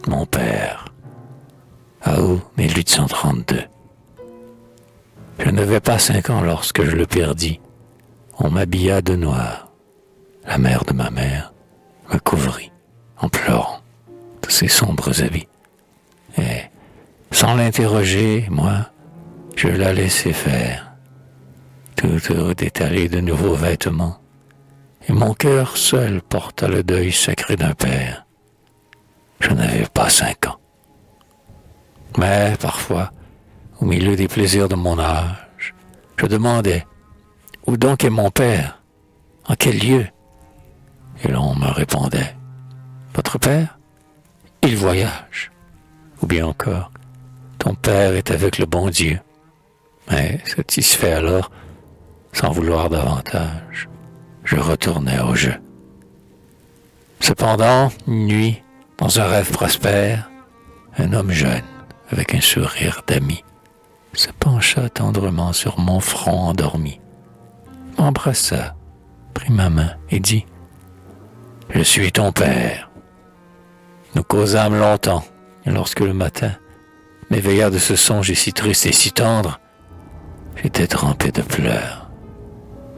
mon père, à août 1832. Je n'avais pas 5 ans lorsque je le perdis. On m'habilla de noir. La mère de ma mère me couvrit en pleurant de ses sombres habits. Et, sans l'interroger, moi, je la laissai faire. Toute détalée de nouveaux vêtements. Et mon cœur seul porta le deuil sacré d'un père. Je n'avais pas 5 ans. Mais, parfois, au milieu des plaisirs de mon âge, je demandais « Où donc est mon père? En quel lieu? » Et l'on me répondait « Votre père? Il voyage. » Ou bien encore « Ton père est avec le bon Dieu. » Mais, satisfait alors, sans vouloir davantage, je retournais au jeu. Cependant, une nuit, dans un rêve prospère, un homme jeune, avec un sourire d'ami, se pencha tendrement sur mon front endormi, m'embrassa, prit ma main et dit « Je suis ton père. » Nous causâmes longtemps, et lorsque le matin m'éveilla de ce songe si triste et si tendre, j'étais trempé de pleurs.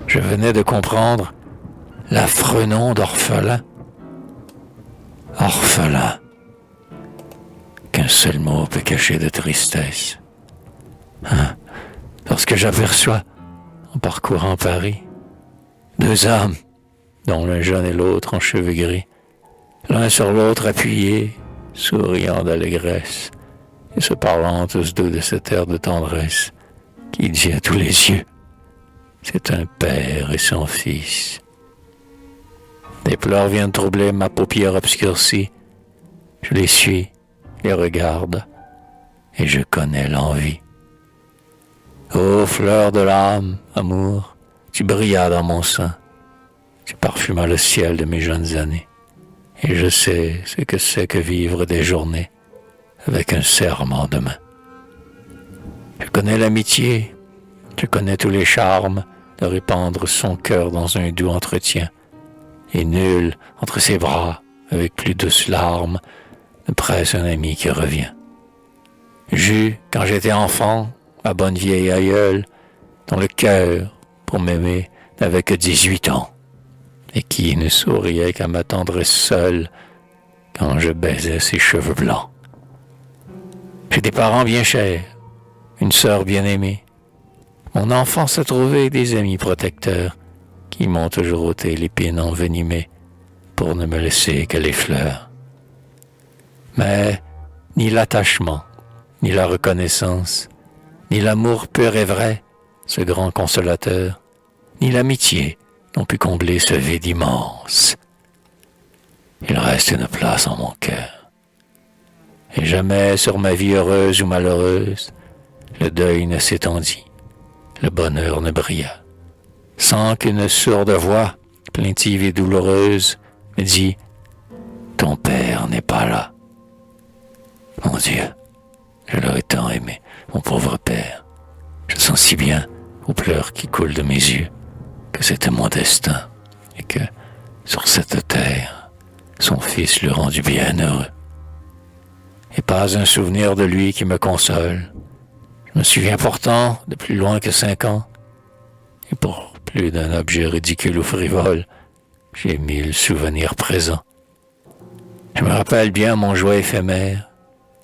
Je venais de comprendre l'affreux nom d'orphelin. Orphelin. Qu'un seul mot peut cacher de tristesse. Lorsque j'aperçois, en parcourant Paris, 2 hommes, dont l'un jeune et l'autre en cheveux gris, l'un sur l'autre appuyés, souriant d'allégresse, et se parlant tous deux de cet air de tendresse qui dit à tous les yeux, c'est un père et son fils. Des pleurs viennent troubler ma paupière obscurcie. Je les suis, les regarde, et je connais l'envie. Ô fleur de l'âme, amour, tu brillas dans mon sein. Tu parfumas le ciel de mes jeunes années. Et je sais ce que c'est que vivre des journées avec un serment de main. Je connais l'amitié, je connais tous les charmes de répandre son cœur dans un doux entretien. Et nul, entre ses bras, avec plus douces larmes, ne presse un ami qui revient. J'eus, quand j'étais enfant, ma bonne vieille aïeule, dont le cœur, pour m'aimer, n'avait que 18 ans, et qui ne souriait qu'à ma tendresse seule quand je baisais ses cheveux blancs. J'ai des parents bien chers, une sœur bien aimée. Mon enfance a trouvé des amis protecteurs qui m'ont toujours ôté l'épine envenimée pour ne me laisser que les fleurs. Mais ni l'attachement, ni la reconnaissance, ni l'amour pur et vrai, ce grand consolateur, ni l'amitié n'ont pu combler ce vide immense. Il reste une place en mon cœur. Et jamais sur ma vie heureuse ou malheureuse, le deuil ne s'étendit, le bonheur ne brilla, sans qu'une sourde voix, plaintive et douloureuse, me dit « Ton père n'est pas là. » Mon Dieu, je l'aurais tant aimé, mon pauvre père. Je sens si bien, aux pleurs qui coulent de mes yeux, que c'était mon destin, et que, sur cette terre, son fils le rendu bien heureux. Et pas un souvenir de lui qui me console. Je me souviens pourtant de plus loin que 5 ans, et pour plus d'un objet ridicule ou frivole, j'ai 1000 souvenirs présents. Je me rappelle bien mon jouet éphémère,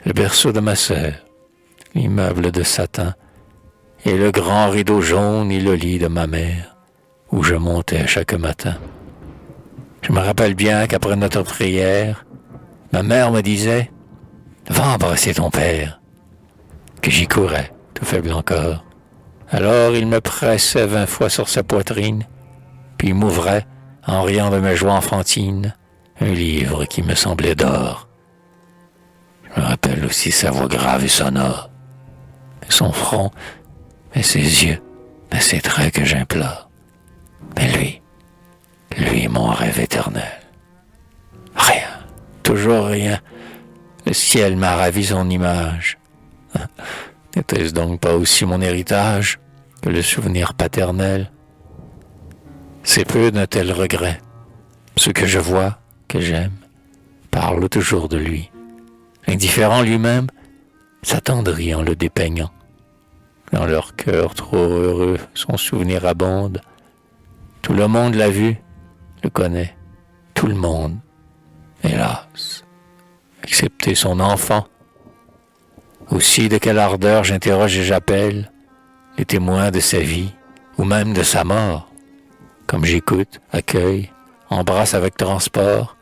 le berceau de ma sœur, l'immeuble de satin, et le grand rideau jaune et le lit de ma mère, où je montais chaque matin. Je me rappelle bien qu'après notre prière, ma mère me disait « Va embrasser ton père », que j'y courais, tout faible encore. Alors il me pressait 20 fois sur sa poitrine, puis m'ouvrait, en riant de mes joies enfantines, un livre qui me semblait d'or. Je me rappelle aussi sa voix grave et sonore, mais son front, mais ses yeux, mais ses traits que j'implore. Mais lui, mon rêve éternel. Rien, toujours rien. Le ciel m'a ravi son image. N'était-ce donc pas aussi mon héritage que le souvenir paternel? C'est peu d'un tel regret. Ce que je vois, que j'aime, parle toujours de lui. L'indifférent lui-même s'attendrit en le dépeignant. Dans leur cœur trop heureux, son souvenir abonde. Tout le monde l'a vu, le connaît, tout le monde, hélas, excepté son enfant. Aussi de quelle ardeur j'interroge et j'appelle les témoins de sa vie, ou même de sa mort, comme j'écoute, accueille, embrasse avec transport,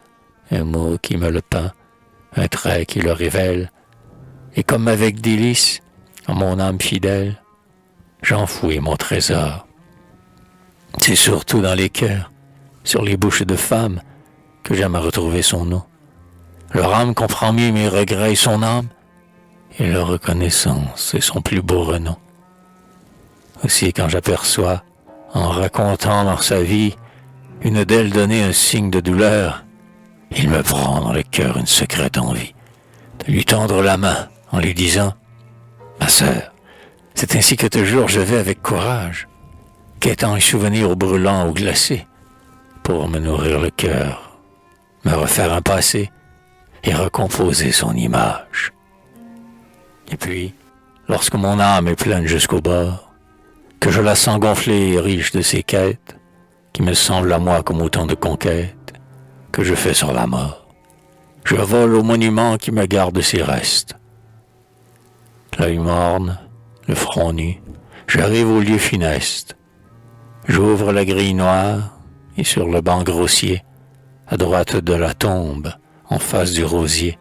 un mot qui me le peint, un trait qui le révèle, et comme avec délice, en mon âme fidèle, j'enfouis mon trésor. C'est surtout dans les cœurs, sur les bouches de femmes, que j'aime à retrouver son nom. Leur âme comprend mieux mes regrets et son âme, et leur reconnaissance est son plus beau renom. Aussi quand j'aperçois, en racontant dans sa vie, une d'elles donner un signe de douleur, il me prend dans le cœur une secrète envie de lui tendre la main en lui disant « Ma sœur, c'est ainsi que toujours je vais avec courage, quêtant un souvenir au brûlant ou glacé, pour me nourrir le cœur, me refaire un passé et recomposer son image. Et puis, lorsque mon âme est pleine jusqu'au bord, que je la sens gonflée et riche de ses quêtes, qui me semblent à moi comme autant de conquêtes que je fais sur la mort, je vole au monument qui me garde ses restes. L'œil morne, le front nu, j'arrive au lieu funeste. J'ouvre la grille noire et sur le banc grossier, à droite de la tombe, en face du rosier,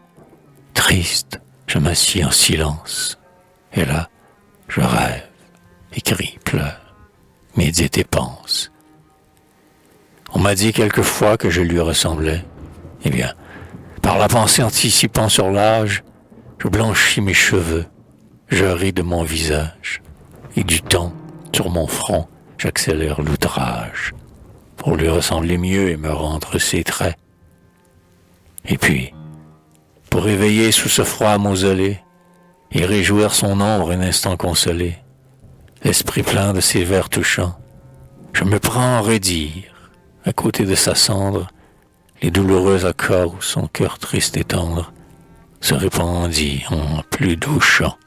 triste, je m'assieds en silence. Et là, je rêve, écris, pleure, médite et pense. On m'a dit quelquefois que je lui ressemblais. Eh bien, par la pensée anticipant sur l'âge, je blanchis mes cheveux, je ris de mon visage, et du temps, sur mon front, j'accélère l'outrage, pour lui ressembler mieux et me rendre ses traits. Et puis, pour réveiller sous ce froid mausolée, et réjouir son ombre un instant consolé, l'esprit plein de ses vers touchants, je me prends à redire, à côté de sa cendre, les douloureux accords où son cœur triste et tendre se répandit en plus doux chants.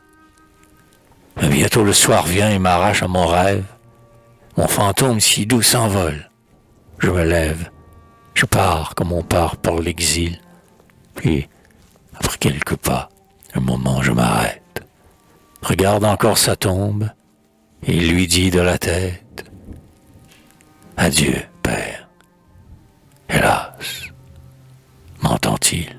Mais bientôt le soir vient et m'arrache à mon rêve, mon fantôme si doux s'envole. Je me lève, je pars comme on part par l'exil, puis, après quelques pas, un moment je m'arrête, regarde encore sa tombe, et lui dis de la tête, « Adieu, Père. » Hélas, m'entend-il?